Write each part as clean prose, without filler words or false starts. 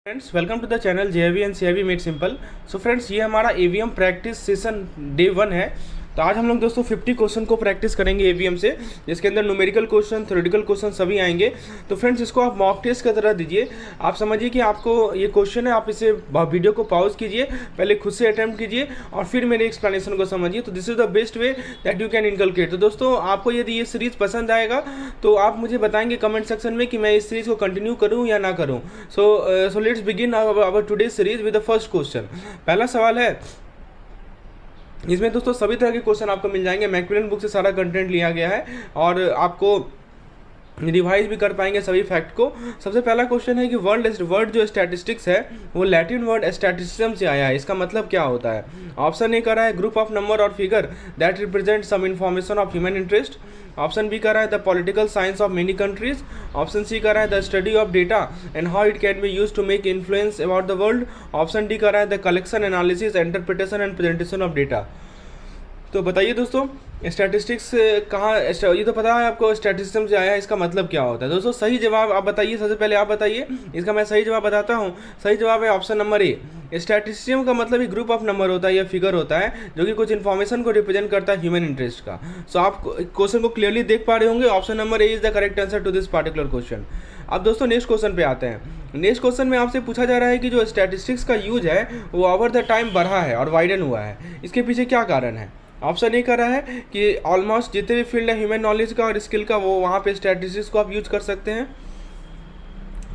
Friends welcome to the channel JIV and CIV made simple. So friends ये हमारा AVM practice session day 1 है। तो आज हम लोग दोस्तों 50 क्वेश्चन को प्रैक्टिस करेंगे AVM से, जिसके अंदर न्यूमेरिकल क्वेश्चन, थ्योरेटिकल क्वेश्चन सभी आएंगे। तो फ्रेंड्स इसको आप मॉक टेस्ट की तरह दीजिए। आप समझिए कि आपको ये क्वेश्चन है, आप इसे वीडियो को पॉज कीजिए, पहले खुद से अटैम्प्ट कीजिए और फिर मेरे एक्सप्लेनेशन को समझिए। तो this is the best way that you can inculcate. तो दोस्तों आपको यदि ये सीरीज़ पसंद आएगा तो आप मुझे बताएंगे कमेंट सेक्शन में कि मैं इस सीरीज़ को कंटिन्यू करूँ या ना करूँ। So let's begin our today series with the first question. पहला सवाल है, इसमें दोस्तों सभी तरह के क्वेश्चन आपको मिल जाएंगे। मैक्मिलन बुक से सारा कंटेंट लिया गया है और आपको रिवाइज भी कर पाएंगे सभी फैक्ट को। सबसे पहला क्वेश्चन है कि वर्ड जो स्टैटिस्टिक्स है वो लैटिन वर्ड स्टैटिस्टिज्म से आया है। इसका मतलब क्या होता है? ऑप्शन ए कर रहा है ग्रुप ऑफ नंबर और figure that represent some information of human interest. Option B कर रहा है the political science of many countries. Option C कर रहा है the study of data and how it can be use to make influence about the world. Option D कर रहा है the collection, analysis, interpretation and presentation of data. तो बताइए दोस्तों statistics कहाँ, ये तो पता है आपको स्टैटिस्टिक्स से आया है, इसका मतलब क्या होता है? दोस्तों सही जवाब आप बताइए, सबसे पहले आप बताइए। इसका मैं सही जवाब बताता हूँ। सही जवाब है ऑप्शन नंबर ए। स्टैटिस्टिक्स का मतलब एक ग्रुप ऑफ नंबर होता है या फिगर होता है जो कि कुछ इन्फॉर्मेशन को रिप्रेजेंट करता है ह्यूमन इंटरेस्ट का। सो आप क्वेश्चन को क्लियरली देख पा रहे होंगे। Option number A is the correct answer to this particular question. अब दोस्तों नेक्स्ट क्वेश्चन पे आते हैं। नेक्स्ट क्वेश्चन में आपसे पूछा जा रहा है कि जो स्टैटिस्टिक्स का यूज है वो ओवर द टाइम बढ़ा है और वाइडन हुआ है, इसके पीछे क्या कारण है? ऑप्शन ए कर रहा है कि ऑलमोस्ट जितने भी फील्ड है ह्यूमन नॉलेज का और स्किल का, वो वहाँ पे स्टैटिस्टिक्स को आप यूज कर सकते हैं।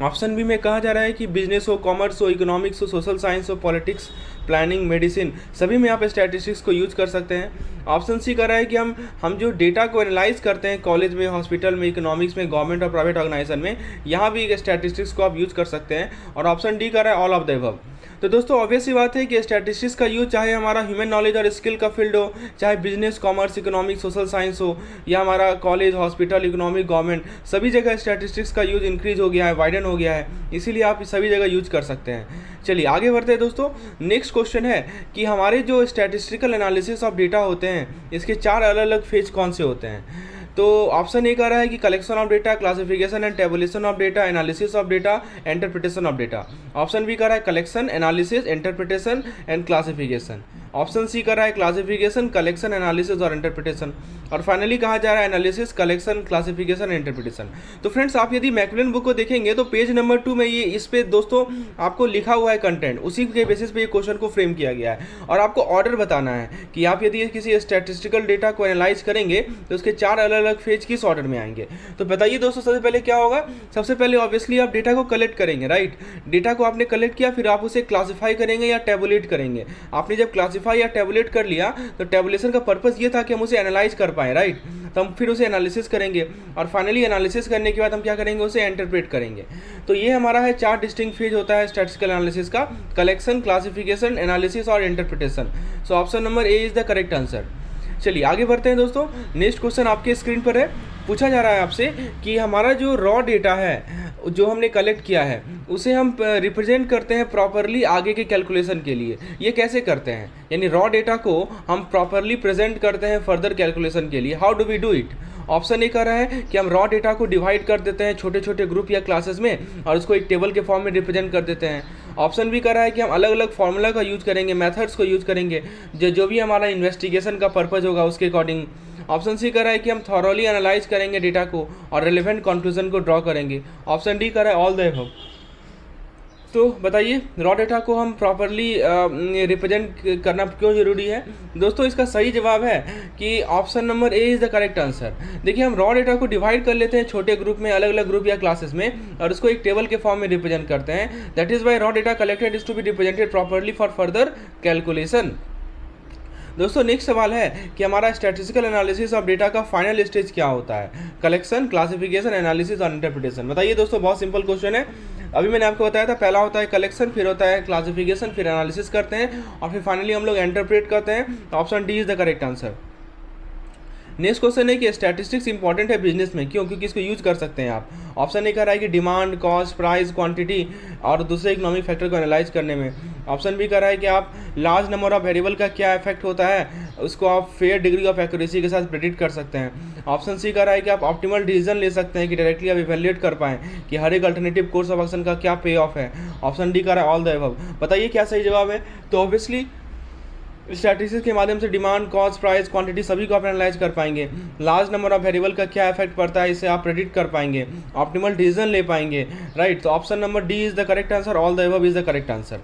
ऑप्शन बी में कहा जा रहा है कि बिजनेस हो, कॉमर्स हो, इकोनॉमिक्स हो, सोशल साइंस हो, पॉलिटिक्स, प्लानिंग, मेडिसिन, सभी में आप स्टैटिस्टिक्स को यूज कर सकते हैं। ऑप्शन सी कर रहा है कि हम जो डेटा को एनालाइज करते हैं कॉलेज में, हॉस्पिटल में, इकोनॉमिक्स में, गवर्नमेंट और प्राइवेट ऑर्गेनाइजेशन में, यहाँ भी स्टैटिस्टिक्स को आप यूज कर सकते हैं। और ऑप्शन डी कर रहा है ऑल ऑफ द अबव। तो दोस्तों ऑब्वियस सी बात है कि स्टैटिस्टिक्स का यूज चाहे हमारा ह्यूमन नॉलेज और स्किल का फील्ड हो, चाहे business, commerce, economics, social science हो, या हमारा कॉलेज, हॉस्पिटल, इकोनॉमिक, गवर्नमेंट, सभी जगह स्टैटिस्टिक्स का यूज इंक्रीज हो गया है, वाइडन हो गया है, इसीलिए आप सभी जगह यूज कर सकते हैं। चलिए आगे बढ़ते हैं दोस्तों। नेक्स्ट क्वेश्चन है कि हमारे जो स्टैटिस्टिकल एनालिसिस ऑफ डेटा होते हैं इसके 4 अलग अलग फेज कौन से होते हैं? तो ऑप्शन ए कर रहा है कि collection of data, classification and tabulation of data, analysis of data, interpretation of data. Option B कर रहा है collection, analysis, interpretation and classification. Option C कर रहा है क्लासिफिकेशन, कलेक्शन, एनालिसिस और इंटरप्रिटेशन। और फाइनली कहा जा रहा है एनालिसिस, कलेक्शन, क्लासिफिकेशन, इंटरप्रिटेशन। तो फ्रेंड्स आप यदि मैक्मिलन बुक को देखेंगे तो पेज नंबर 2 में ये इस पे दोस्तों आपको लिखा हुआ है कंटेंट, उसी के बेसिस पे ये क्वेश्चन को फ्रेम किया गया है। और आपको ऑर्डर बताना है कि आप यदि किसी स्टैटिस्टिकल डेटा को एनालाइज करेंगे तो उसके 4 अलग अलग फेज किस ऑर्डर में आएंगे। तो बताइए दोस्तों सबसे पहले क्या होगा? सबसे पहले ऑब्वियसली आप डेटा को कलेक्ट करेंगे, राइट। डेटा को आपने कलेक्ट किया, फिर आप उसे क्लासीफाई करेंगे या टेबुलेट करेंगे। आपने जब क्लासीफाई या टेबुलेट कर लिया तो टेबुलेशन का पर्पस ये था कि हम उसे एनालाइज कर पाएँ, राइट। तो हम फिर उसे एनालिसिस करेंगे और फाइनली एनालिसिस करने के बाद हम क्या करेंगे, उसे इंटरप्रेट करेंगे। तो ये हमारा है 4 डिस्टिंक्ट फेज होता है स्टैटिस्टिकल एनालिसिस का, कलेक्शन, क्लासिफिकेशन, एनालिसिस और interpretation. So option number A is the correct answer. चलिए आगे बढ़ते हैं दोस्तों। नेक्स्ट क्वेश्चन आपके स्क्रीन पर है। पूछा जा रहा है आपसे कि हमारा जो रॉ डेटा है जो हमने कलेक्ट किया है उसे हम रिप्रेजेंट करते हैं प्रॉपरली आगे के कैलकुलेशन के लिए। ये कैसे करते हैं? यानी रॉ डेटा को हम प्रॉपरली प्रेजेंट करते हैं फर्दर कैलकुलेशन के लिए। How do we do it? Option A कर रहा है कि हम रॉ डेटा को डिवाइड कर देते हैं छोटे छोटे ग्रुप या क्लासेस में और उसको एक टेबल के फॉर्म में रिप्रेजेंट कर देते हैं। ऑप्शन बी कर रहा है कि हम अलग अलग फार्मूला का यूज करेंगे, मेथड्स को यूज करेंगे, जो भी हमारा इन्वेस्टिगेशन का पर्पज होगा उसके अकॉर्डिंग। ऑप्शन सी कर रहा है कि हम थॉरोली एनालाइज करेंगे डेटा को और रिलेवेंट कंक्लूजन को ड्रॉ करेंगे। ऑप्शन डी कर रहा है ऑल द अबव। तो बताइए रॉ डेटा को हम प्रॉपरली रिप्रेजेंट करना क्यों ज़रूरी है? दोस्तों इसका सही जवाब है कि option number A is the correct answer. देखिए हम रॉ डेटा को डिवाइड कर लेते हैं छोटे ग्रुप में, अलग अलग ग्रुप या क्लासेस में, और उसको एक टेबल के फॉर्म में रिप्रेजेंट करते हैं। That is why raw data collected is to be represented properly for further calculation. दोस्तों नेक्स्ट सवाल है कि हमारा स्टैटिस्टिकल एनालिसिस ऑफ डेटा का फाइनल स्टेज क्या होता है? कलेक्शन, क्लासिफिकेशन, एनालिसिस और इंटरप्रिटेशन। बताइए दोस्तों, बहुत सिंपल क्वेश्चन है। अभी मैंने आपको बताया था पहला होता है कलेक्शन, फिर होता है क्लासिफिकेशन, फिर एनालिसिस करते हैं और फिर फाइनली हम लोग इंटरप्रेट करते हैं। Option D is the correct answer. Next question है कि स्टैटिस्टिक्स इंपॉर्टेंट है बिजनेस में, क्यों? क्योंकि इसको यूज कर सकते हैं आप। ऑप्शन ए कह रहा है कि डिमांड, कॉस्ट, प्राइस, क्वांटिटी और दूसरे इकोनॉमिक फैक्टर को एनालाइज करने में। ऑप्शन बी कह रहा है कि आप लार्ज नंबर ऑफ वेरिएबल का क्या इफेक्ट होता है उसको आप फेयर डिग्री ऑफ एक्यूरेसी के साथ प्रेडिक्ट कर सकते हैं। ऑप्शन सी कह रहा है कि आप ऑप्टिमल डिसीजन ले सकते हैं कि डायरेक्टली आप इवैल्यूएट कर पाएं कि हर एक अल्टरनेटिव कोर्स ऑफ एक्शन का क्या पे ऑफ है। ऑप्शन डी कह रहा है ऑल द अबव। बताइए क्या सही जवाब है? तो ऑब्वियसली स्टैटिस्टिक्स के माध्यम से डिमांड, कॉस्ट, प्राइस, क्वांटिटी सभी को आप एनालाइज कर पाएंगे। लार्ज नंबर ऑफ वेरिएबल का क्या इफेक्ट पड़ता है इसे आप प्रेडिक्ट कर पाएंगे, ऑप्टिमल डिसीजन ले पाएंगे, राइट। तो option number D is the correct answer, all the above is the correct answer.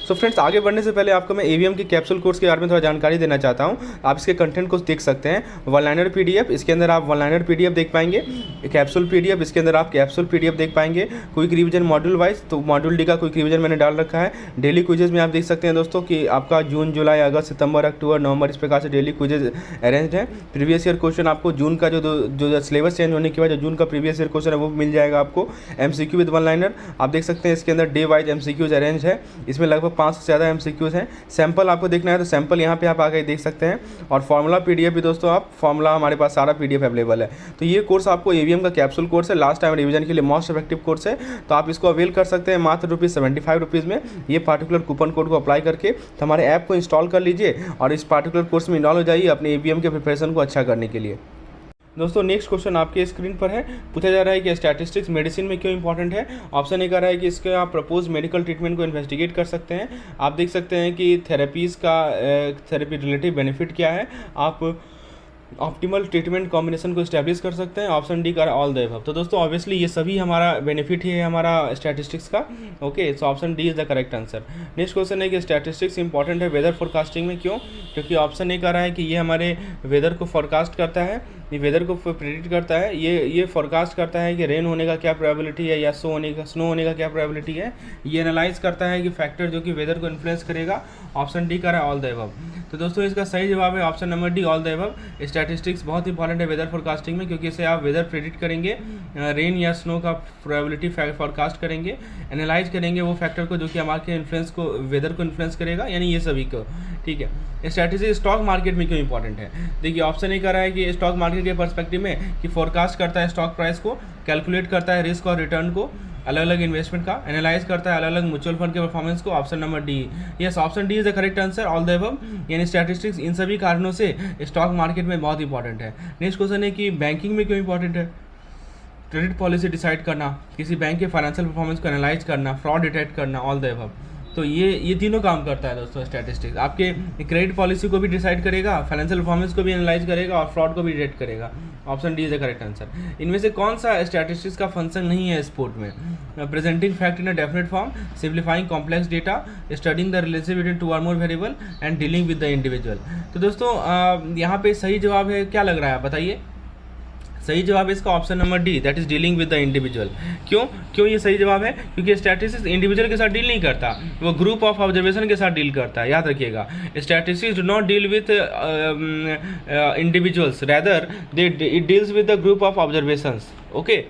So friends, आगे बढ़ने से पहले आपको मैं एवीएम के कैप्सूल कोर्स के बारे में थोड़ा जानकारी देना चाहता हूं। आप इसके कंटेंट को देख सकते हैं। वन लाइनर पीडीएफ, इसके अंदर आप वन लाइनर पीडीएफ देख पाएंगे। कैप्सूल पीडीएफ, इसके अंदर आप कैप्सूल पीडीएफ देख पाएंगे। क्विक रिवीजन मॉड्यूल वाइज, तो मॉड्यूल डी का क्विक रिवीजन मैंने डाल रखा है। डेली क्विजेज में आप देख सकते हैं दोस्तों कि आपका जून, जुलाई, अगस्त, सितंबर, अक्टूबर, नवंबर इस प्रकार से डेली क्विजेज अरेंज्ड है। प्रीवियस ईयर क्वेश्चन आपको जून का जो सिलेबस चेंज होने के बाद जो जून का प्रीवियस ईयर क्वेश्चन है वो मिल जाएगा आपको। एमसीक्यू विद वन लाइनर आप देख सकते हैं, इसके अंदर डे वाइज एमसीक्यूज अरेंज है। इसमें लगभग 5 से ज़्यादा एमसीक्यूज हैं। सैंपल आपको देखना है तो सैंपल यहाँ पे आप आके देख सकते हैं। और फॉर्मूला पीडीएफ भी दोस्तों, आप फॉर्मूला हमारे पास सारा पीडीएफ अवेलेबल है। तो ये कोर्स आपको एवीएम का कैप्सूल कोर्स है, लास्ट टाइम रिवीजन के लिए मोस्ट इफेक्टिव कोर्स है। तो आप इसको अवेल कर सकते हैं मात्र ₹75 में। ये पार्टिकुलर कूपन कोड को अप्लाई करके तो हमारे ऐप को इंस्टॉल कर लीजिए और इस पार्टिकुलर कोर्स में इन्वॉल्व हो जाइए अपने एवीएम के प्रिपरेशन को अच्छा करने के लिए। दोस्तों नेक्स्ट क्वेश्चन आपके स्क्रीन पर है। पूछा जा रहा है कि स्टैटिस्टिक्स मेडिसिन में क्यों इंपॉर्टेंट है। ऑप्शन ए कह रहा है कि इसके आप प्रपोज मेडिकल ट्रीटमेंट को इन्वेस्टिगेट कर सकते हैं। आप देख सकते हैं कि थेरेपी रिलेटिव बेनिफिट क्या है। आप ऑप्टिमल ट्रीटमेंट कॉम्बिनेशन को इस्टेब्लिश कर सकते हैं। ऑप्शन डी का ऑल द अबव। तो दोस्तों ऑब्वियसली ये सभी हमारा बेनिफिट ही है हमारा स्टैटिस्टिक्स का। Okay, so option D is the correct answer. Next question है कि स्टैटिस्टिक्स इंपॉर्टेंट है वेदर फोरकास्टिंग में, क्यों? क्योंकि ऑप्शन ए कह रहा है कि ये हमारे वेदर को फोरकास्ट करता है, ये वेदर को प्रेडिक्ट करता है। ये फोरकास्ट करता है कि रेन होने का क्या प्रोबेबिलिटी है या स्नो होने का क्या प्रोबेबिलिटी है। ये एनालाइज करता है कि फैक्टर जो कि वेदर को इन्फ्लुएंस करेगा। ऑप्शन डी कह रहा है ऑल द अबव। तो दोस्तों इसका सही जवाब है option number D, all the above. Statistics बहुत इंपॉर्टेंट है वेदर फोरकास्टिंग में, क्योंकि इससे आप वेदर प्रेडिक्ट करेंगे, रेन या स्नो का प्रोबेबिलिटी फोरकास्ट करेंगे, एनालाइज करेंगे वो फैक्टर को जो कि हमारे इन्फ्लुएंस को वेदर को इन्फ्लुएंस करेगा, यानी ये सभी को। ठीक है। स्ट्रैटेजी स्टॉक मार्केट में क्यों इंपॉर्टेंट है? देखिए ऑप्शन ए कह रहा है कि स्टॉक मार्केट के पर्सपेक्टिव में कि फोरकास्ट करता है स्टॉक प्राइस को, कैलकुलेट करता है रिस्क और रिटर्न को, अलग अलग इन्वेस्टमेंट का एनालाइज करता है, अलग अलग म्यूचुअल फंड के परफॉर्मेंस को। Option number D, yes option D is the correct answer, all the above. यानी स्टैटिस्टिक्स इन सभी कारणों से स्टॉक मार्केट में बहुत इंपॉर्टेंट है। नेक्स्ट क्वेश्चन है कि बैंकिंग में क्यों इंपॉर्टेंट है। क्रेडिट पॉलिसी डिसाइड करना, किसी बैंक के फाइनेंशियल परफॉर्मेंस को एनालाइज करना, फ्रॉड डिटेक्ट करना, ऑल द अबव। तो ये तीनों काम करता है दोस्तों स्टैटिस्टिक्स। आपके क्रेडिट पॉलिसी को भी डिसाइड करेगा, फाइनेंशियल परफॉर्मेंस को भी एनालाइज करेगा और फ्रॉड को भी डिटेक्ट करेगा। Option D is the correct answer. इनमें से कौन सा स्टैटिस्टिक्स का फंक्शन नहीं है स्पोर्ट में? Presenting fact in a definite form, simplifying complex data, studying the relation between two or more variable and dealing with the individual. तो दोस्तों यहाँ पे सही जवाब है, क्या लग रहा है बताइए? सही जवाब है इसका option number D, that is dealing with the individual. क्यों ये सही जवाब है? क्योंकि स्टैटिस्टिक्स इंडिविजुअल के साथ डील नहीं करता, वो ग्रुप ऑफ ऑब्जर्वेशन के साथ डील करता है। याद रखिएगा, statistics do not deal with individuals, rather it deals with the group of observations. Okay,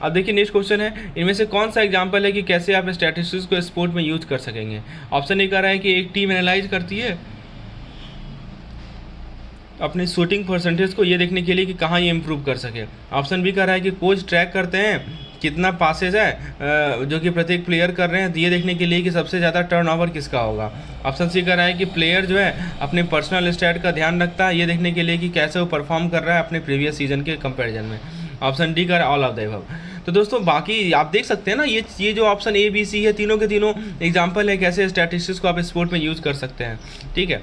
अब देखिए नेक्स्ट क्वेश्चन है, इनमें से कौन सा एग्जाम्पल है कि कैसे आप स्टैटिस्टिक्स को स्पोर्ट में यूज कर सकेंगे। ऑप्शन ए कह रहा है कि एक टीम एनालाइज करती है अपनी शूटिंग परसेंटेज को ये देखने के लिए कि कहाँ ये इम्प्रूव कर सके। ऑप्शन बी कह रहा है कि कोच ट्रैक करते हैं कितना पासेज है जो कि प्रत्येक प्लेयर कर रहे हैं, ये देखने के लिए कि सबसे ज़्यादा टर्नओवर किसका होगा। ऑप्शन सी कह रहा है कि प्लेयर जो है अपने पर्सनल स्टैट का ध्यान रखता है, ये देखने के लिए कि कैसे वो परफॉर्म कर रहा है अपने प्रीवियस सीजन के कंपैरिजन में। ऑप्शन डी कह रहा है ऑल ऑफ द अबव। तो दोस्तों बाकी आप देख सकते हैं ना, ये जो ऑप्शन ए बी सी है, तीनों के तीनों एग्जाम्पल है कैसे स्टैटिस्टिक्स को आप स्पोर्ट में यूज़ कर सकते हैं। ठीक है।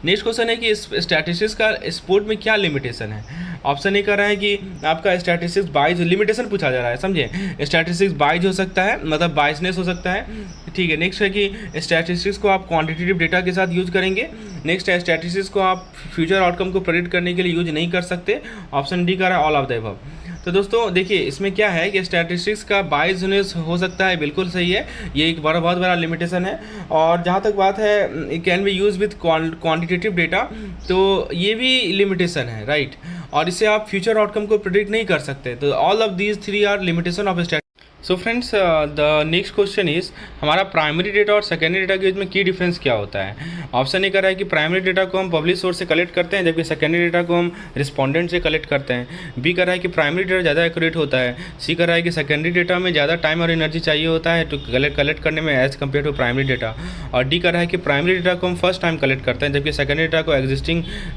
नेक्स्ट क्वेश्चन है कि स्टैटिस्टिक्स का स्पोर्ट में क्या लिमिटेशन है। ऑप्शन ए कह रहा है कि आपका स्टैटिस्टिक्स बाइज, लिमिटेशन पूछा जा रहा है, समझे। स्टैटिस्टिक्स बाइज हो सकता है, मतलब बाइसनेस हो सकता है। ठीक है। नेक्स्ट है कि स्टैटिस्टिक्स को आप क्वांटिटेटिव डेटा के साथ यूज करेंगे। नेक्स्ट है स्टैटिस्टिक्स को आप फ्यूचर आउटकम को प्रेडिक्ट करने के लिए यूज नहीं कर सकते। ऑप्शन डी कह रहा है ऑल ऑफ द अबव। तो दोस्तों देखिए इसमें क्या है कि स्टैटिस्टिक्स का बाइसनेस हो सकता है, बिल्कुल सही है, ये एक बहुत बड़ा लिमिटेशन है। और जहाँ तक बात है can be use with quantitative data, तो ये भी लिमिटेशन है, राइट। और इससे आप फ्यूचर आउटकम को प्रेडिक्ट नहीं कर सकते। तो all of these three are limitation of statistics. So friends the next question is हमारा प्राइमरी डेटा और सेकेंडरी डेटा के बीच में की डिफरेंस क्या होता है। ऑप्शन ए कर रहा है कि प्राइमरी डेटा को हम पब्लिक सोर्स से कलेक्ट करते हैं जबकि सेकेंडरी डेटा को हम रिस्पोंडेंट से कलेक्ट करते हैं। बी कर रहा है कि प्राइमरी डेटा ज़्यादा एक्यूरेट होता है। सी कर रहा है कि सेकेंडरी डेटा में ज़्यादा टाइम और एनर्जी चाहिए होता है तो कलेक्ट करने में as compare to primary data. और डी कर रहा है कि प्राइमरी डेटा को हम फर्स्ट टाइम कलेक्ट करते हैं जबकि सेकेंडरी डेटा को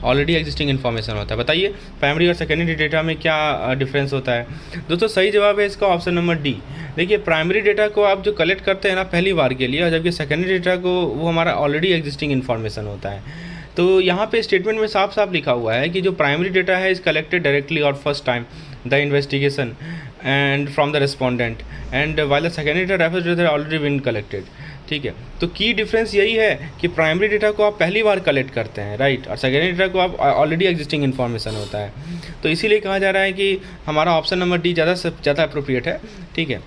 ऑलरेडी एग्जिस्टिंग इन्फॉर्मेशन होता है। बताइए प्राइमरी और सेकेंडरी डेटा में क्या डिफरेंस होता है। दोस्तों सही जवाब है इसका ऑप्शन नंबर डी। देखिए प्राइमरी डेटा को आप जो कलेक्ट करते हैं ना पहली बार के लिए, और जबकि सेकेंडरी डेटा को वो हमारा ऑलरेडी एग्जिस्टिंग इन्फॉर्मेशन होता है। तो यहाँ पे स्टेटमेंट में साफ साफ लिखा हुआ है कि जो प्राइमरी डेटा है इज़ कलेक्टेड डायरेक्टली और first time the investigation and from the respondent and while the secondary data refers to the already been collected. ठीक है, तो की डिफरेंस यही है कि प्राइमरी डेटा को आप पहली बार कलेक्ट करते हैं, राइट, और सेकेंडरी डेटा को आप ऑलरेडी एग्जिस्टिंग इन्फॉर्मेशन होता है। तो इसीलिए कहा जा रहा है कि हमारा ऑप्शन नंबर डी ज़्यादा से ज़्यादा अप्रोप्रिएट है। ठीक है,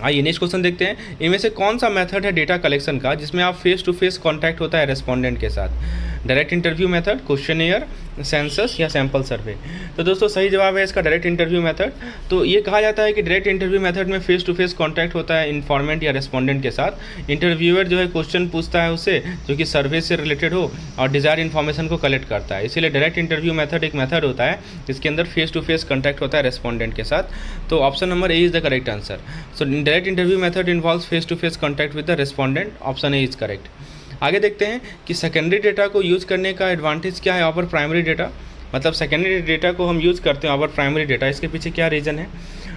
आइए नेक्स्ट क्वेश्चन देखते हैं। इनमें से कौन सा मेथड है डेटा कलेक्शन का जिसमें आप फेस टू फेस कांटेक्ट होता है रेस्पोंडेंट के साथ। Direct interview method, questionnaire, census या सैंपल सर्वे। तो दोस्तों सही जवाब है इसका डायरेक्ट इंटरव्यू मेथड। तो ये कहा जाता है कि डायरेक्ट इंटरव्यू मेथड में फेस टू फेस कांटेक्ट होता है इन्फॉर्मेंट या रेस्पोंडेंट के साथ। इंटरव्यूअर जो है क्वेश्चन पूछता है उससे जो कि सर्वे से रिलेटेड हो और डिजायर इन्फॉर्मेशन को कलेक्ट करता है। इसीलिए डायरेक्ट इंटरव्यू मेथड एक मेथड होता है जिसके अंदर फेस टू फेस कॉन्टैक्ट होता है रेस्पोंडेंट के साथ। तो option number A is the correct answer. So direct interview method involves face to face contact with the respondent. Option A is correct. आगे देखते हैं कि सेकेंडरी डेटा को यूज़ करने का एडवांटेज क्या है ओवर प्राइमरी डेटा। मतलब सेकेंडरी डेटा को हम यूज़ करते हैं ओवर प्राइमरी डेटा, इसके पीछे क्या रीज़न है।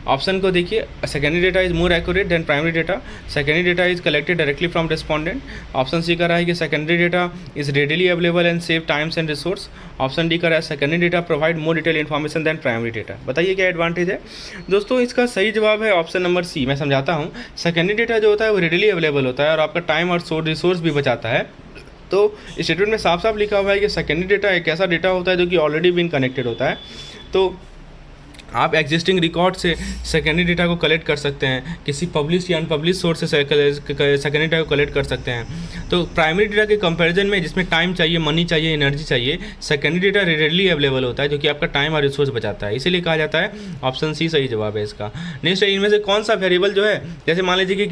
ऑप्शन को देखिए, secondary data is more accurate than primary data. Secondary data is collected directly from respondent. Option C कर रहा है कि secondary data is readily available and save times and resource. Option D कर रहा है secondary data provide more detail information than primary data. बताइए क्या advantage है। दोस्तों इसका सही जवाब है ऑप्शन नंबर सी। मैं समझाता हूँ। सेकेंडरी डेटा जो होता है वो रेडिली अवेलेबल होता है और आपका टाइम और रिसोर्स भी बचाता है। तो स्टेटमेंट में साफ साफ लिखा हुआ है कि सेकेंडरी डेटा एक ऐसा डेटा होता है जो कि ऑलरेडी बीन कनेक्टेड होता है। तो आप एग्जिस्टिंग रिकॉर्ड से सेकेंडरी डेटा को कलेक्ट कर सकते हैं, किसी पब्लिश या अनपब्लिश सोर्स से सेकेंडरी डेटा को कलेक्ट कर सकते हैं। तो प्राइमरी डेटा के कंपैरिजन में जिसमें टाइम चाहिए, मनी चाहिए, एनर्जी चाहिए, सेकेंडरी डेटा रेडिली अवेलेबल होता है जो कि आपका टाइम और रिसोर्स बचाता है। इसीलिए कहा जाता है ऑप्शन सी सही जवाब है इसका। नेक्स्ट है, इनमें से कौन सा वेरिएबल जो है, जैसे मान लीजिए कि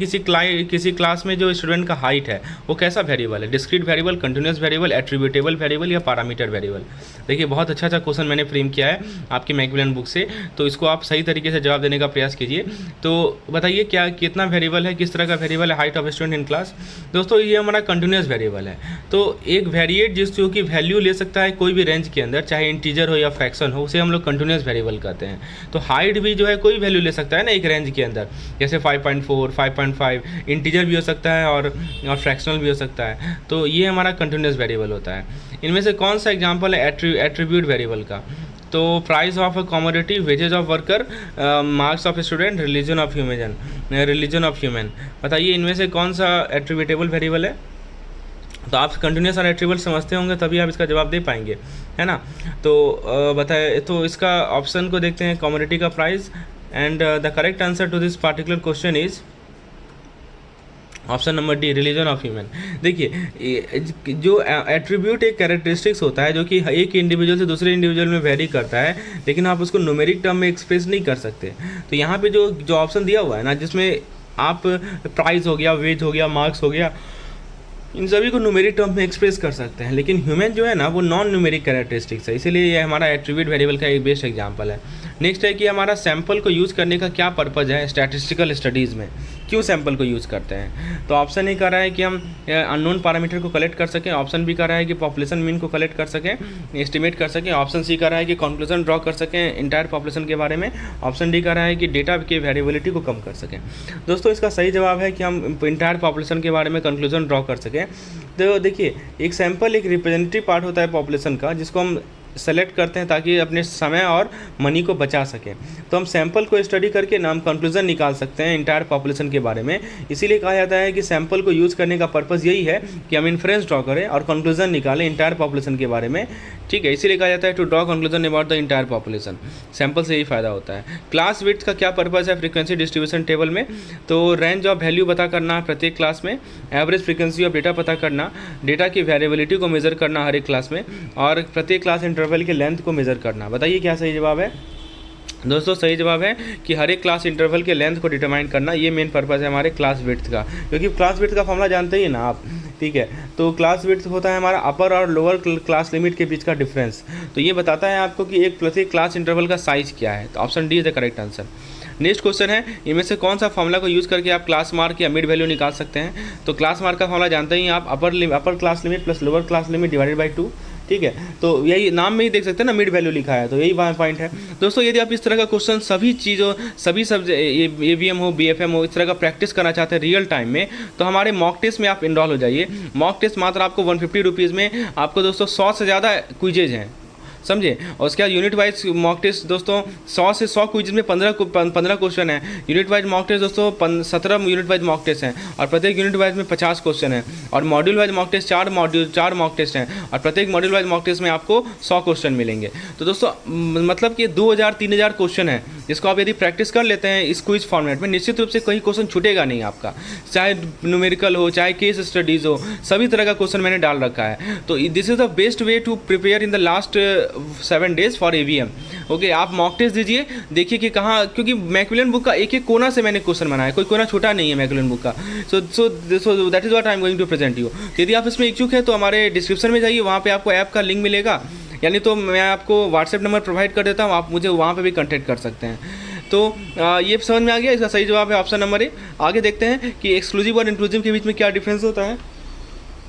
किसी क्लास में जो स्टूडेंट का हाइट है वो कैसा वेरिएबल है, discrete variable, continuous variable, attributable variable या पैरामीटर वेरिएबल। देखिए बहुत अच्छा क्वेश्चन मैंने फ्रेम किया है आपकी मैकमिलन बुक से, तो इसको आप सही तरीके से जवाब देने का प्रयास कीजिए। तो बताइए क्या कितना वेरिएबल है, किस तरह का वेरिएबल है height of student in class. दोस्तों ये हमारा कंटिन्यूस वेरिएबल है। तो एक वेरिएट जो कि वैल्यू ले सकता है कोई भी रेंज के अंदर, चाहे इंटीजर हो या फ्रैक्शन हो, उसे हम लोग कंटिन्यूस वेरिएबल कहते हैं। तो हाइट भी जो है कोई वैल्यू ले सकता है ना एक रेंज के अंदर, जैसे 5.4, 5.5, इंटीजर भी हो सकता है और फ्रैक्शनल भी हो सकता है। तो ये हमारा कंटिन्यूस वेरिएबल होता है। इनमें से कौन सा एग्जाम्पल है एट्रीब्यूट वेरिएबल का। तो price of a commodity, wages of worker, marks of student, religion of human. बताइए इनमें से कौन सा एट्रीब्यूटेबल वेरिएबल है। तो आप कंटिन्यूस और एट्रीब्यूट समझते होंगे तभी आप इसका जवाब दे पाएंगे, है ना। तो बताए तो इसका ऑप्शन को देखते हैं, कमोडिटी का price, and the correct answer to this particular question is option number D, religion of human. देखिए जो एट्रीब्यूट एक कैरेक्टरिस्टिक्स होता है जो कि एक इंडिविजुअल से दूसरे इंडिविजुअल में वेरी करता है, लेकिन आप उसको न्यूमेरिक टर्म में एक्सप्रेस नहीं कर सकते। तो यहाँ पे जो ऑप्शन दिया हुआ है ना, जिसमें आप प्राइस हो गया, वेज हो गया, मार्क्स हो गया, इन सभी को न्यूमेरिक टर्म में एक्सप्रेस कर सकते हैं, लेकिन ह्यूमन जो है ना वो नॉन न्यूमेरिक कैरेक्टरिस्टिक्स है, इसीलिए ये हमारा एट्रीब्यूट वेरिएबल का एक बेस्ट एग्जांपल है। नेक्स्ट है कि हमारा सैंपल को यूज़ करने का क्या पर्पज़ है स्टैटिस्टिकल स्टडीज़ में, क्यों सैंपल को यूज़ करते हैं। तो ऑप्शन ए कर रहा है कि हम अननोन पैरामीटर को कलेक्ट कर सकें। ऑप्शन बी कर रहा है कि पॉपुलेशन मीन को कलेक्ट कर सकें, एस्टिमेट कर सकें। ऑप्शन सी कर रहा है कि कंक्लूजन ड्रॉ कर सकें इंटायर पॉपुलेशन के बारे में। ऑप्शन डी कर रहा है कि डेटा की वेरिएबिलिटी को कम कर सकें। दोस्तों इसका सही जवाब है कि हम इंटायर पॉपुलेशन के बारे में कंक्लूजन ड्रॉ कर सकें। तो देखिए एक सैंपल एक रिप्रेजेंटेटिव पार्ट होता है पॉपुलेशन का, जिसको हम सेलेक्ट करते हैं ताकि अपने समय और मनी को बचा सकें। तो हम सैंपल को स्टडी करके ना हम कंक्लूजन निकाल सकते हैं इंटायर पॉपुलेशन के बारे में। इसीलिए कहा जाता है कि सैंपल को यूज़ करने का पर्पज़ यही है कि हम इन्फ्रेंस ड्रॉ करें और कंक्लूजन निकालें इंटायर पॉपुलेशन के बारे में। ठीक है, इसीलिए कहा जाता है to draw conclusion about the entire population. Sample से यही फ़ायदा होता है। क्लास विड्थ का क्या पर्पज़ है फ्रीक्वेंसी डिस्ट्रीब्यूशन टेबल में। तो रेंज ऑफ वैल्यू पता करना प्रत्येक क्लास में, एवरेज फ्रीक्वेंसी ऑफ डेटा पता करना, डेटा की वेरिएबिलिटी को मेज़र करना हर एक क्लास में, और प्रत्येक क्लास इंटरवल के लेंथ को मेज़र करना। बताइए क्या सही जवाब है। दोस्तों सही जवाब है कि हर एक क्लास इंटरवल के लेंथ को डिटरमाइन करना, ये मेन पर्पज़ है हमारे क्लास विड्थ का, क्योंकि क्लास विड्थ का फॉर्मूला जानते ही ना आप, ठीक है। तो क्लास विड्थ होता है हमारा अपर और लोअर क्लास लिमिट के बीच का डिफरेंस। तो ये बताता है आपको कि एक प्रत्येक क्लास इंटरवल का साइज़ क्या है। तो option D is the correct answer. Next question है, इनमें से कौन सा फॉर्मूला को यूज़ करके आप क्लास मार्क या मिड वैल्यू निकाल सकते हैं। तो क्लास मार्क का फॉर्मूला जानते ही आप, अपर class limit plus lower class limit divided by 2, ठीक है। तो यही नाम में ही देख सकते हैं ना, मिड वैल्यू लिखा है, तो यही पॉइंट है दोस्तों। यदि आप इस तरह का क्वेश्चन सभी चीज़ों, सभी AVM हो, BFM हो, इस तरह का प्रैक्टिस करना चाहते हैं रियल टाइम में, तो हमारे मॉक टेस्ट में आप इनरोल हो जाइए। मॉक टेस्ट मात्र आपको 150 रुपीज़ में आपको दोस्तों 100 से ज़्यादा क्विजेज हैं, समझे। और उसके बाद यूनिट वाइज मॉक टेस्ट दोस्तों 100 से 100 क्विज में 15 क्वेश्चन है। यूनिट वाइज मॉक टेस्ट दोस्तों 17 यूनिट वाइज मॉक टेस्ट हैं, और प्रत्येक यूनिट वाइज में 50 क्वेश्चन है। और module wise mock test 4 mock test हैं, और प्रत्येक मॉड्यूल वाइज मॉक टेस्ट में आपको 100 क्वेश्चन मिलेंगे। तो दोस्तों मतलब कि 2000-3000 क्वेश्चन है, जिसको आप यदि प्रैक्टिस कर लेते हैं इस क्विज फॉर्मेट में, निश्चित रूप से कोई क्वेश्चन छूटेगा नहीं आपका, चाहे न्यूमेरिकल हो, चाहे केस स्टडीज़ हो, सभी तरह का क्वेश्चन मैंने डाल रखा है। तो this is the best way to prepare in the last 7 days for AVM। Okay, आप मॉक टेस्ट दीजिए, देखिए कि कहाँ, क्योंकि मैक्मिलन बुक का एक एक कोना से मैंने क्वेश्चन बनाया, कोई कोना छोटा नहीं है मैक्मिलन बुक का। So that is what I am going to present you. यदि आप इसमें इच्छुक है तो हमारे डिस्क्रिप्शन में जाइए, वहाँ पे आपको ऐप का लिंक मिलेगा, यानी तो मैं आपको व्हाट्सएप नंबर प्रोवाइड कर देता हूँ, आप मुझे वहाँ पे भी कॉन्टैक्ट कर सकते हैं। तो ये समझ में आ गया, इसका सही जवाब है ऑप्शन नंबर ए। आगे देखते हैं कि एक्सक्लूसिव और इंक्लूसिव के बीच में क्या डिफरेंस होता है।